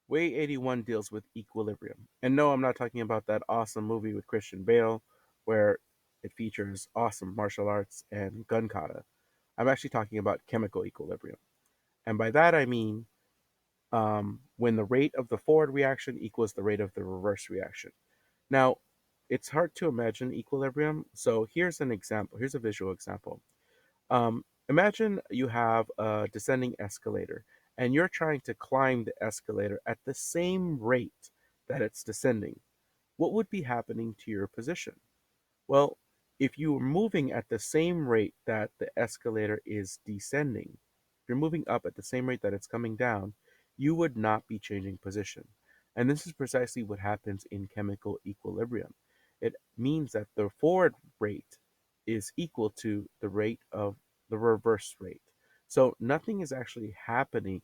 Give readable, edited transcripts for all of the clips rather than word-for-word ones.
Way 81 deals with equilibrium. And no, I'm not talking about that awesome movie with Christian Bale where it features awesome martial arts and gun kata. I'm actually talking about chemical equilibrium. And by that I mean when the rate of the forward reaction equals the rate of the reverse reaction. Now, it's hard to imagine equilibrium, so here's an example. Here's a visual example. Imagine you have a descending escalator and you're trying to climb the escalator at the same rate that it's descending. What would be happening to your position? Well, if you were moving at the same rate that the escalator is descending, if you're moving up at the same rate that it's coming down, you would not be changing position. And this is precisely what happens in chemical equilibrium. It means that the forward rate is equal to the rate of the reverse rate. So nothing is actually happening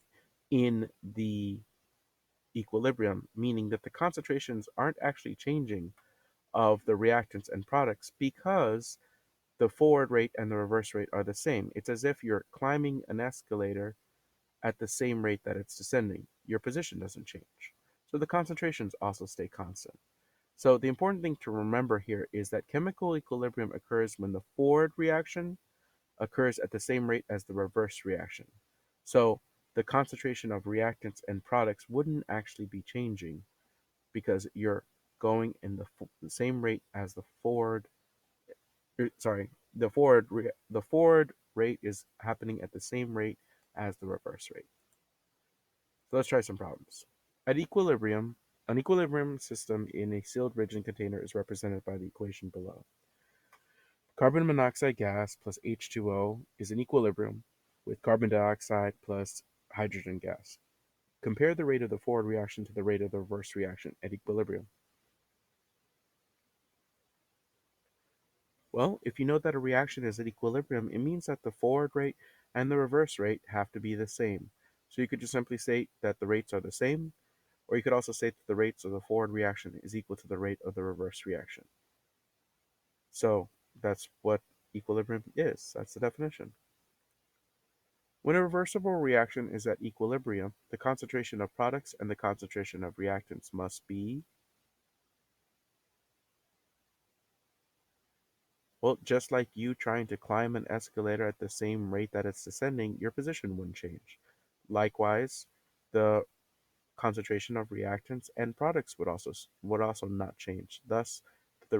in the equilibrium, meaning that the concentrations aren't actually changing of the reactants and products because the forward rate and the reverse rate are the same. It's as if you're climbing an escalator at the same rate that it's descending. Your position doesn't change. So the concentrations also stay constant. So the important thing to remember here is that chemical equilibrium occurs when the forward reaction occurs at the same rate as the reverse reaction. So the concentration of reactants and products wouldn't actually be changing because you're going in the same rate as the forward. Sorry, the forward rate is happening at the same rate as the reverse rate. So let's try some problems. At equilibrium, an equilibrium system in a sealed rigid container is represented by the equation below. Carbon monoxide gas plus H2O is in equilibrium with carbon dioxide plus hydrogen gas. Compare the rate of the forward reaction to the rate of the reverse reaction at equilibrium. Well, if you know that a reaction is at equilibrium, it means that the forward rate and the reverse rate have to be the same. So you could just simply say that the rates are the same, or you could also say that the rates of the forward reaction is equal to the rate of the reverse reaction. So that's what equilibrium is. That's the definition. When a reversible reaction is at equilibrium, the concentration of products and the concentration of reactants must be, well, just like you trying to climb an escalator at the same rate that it's descending, your position wouldn't change. Likewise, the concentration of reactants and products would also not change. Thus, the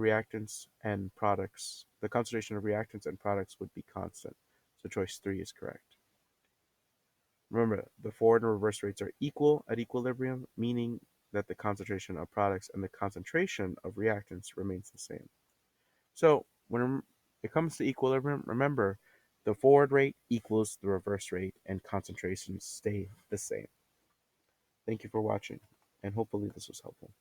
concentration of reactants and products would be constant. So choice 3 is correct. Remember, the forward and reverse rates are equal at equilibrium, meaning that the concentration of products and the concentration of reactants remains the same. So when it comes to equilibrium, remember the forward rate equals the reverse rate and concentrations stay the same. Thank you for watching, and hopefully this was helpful.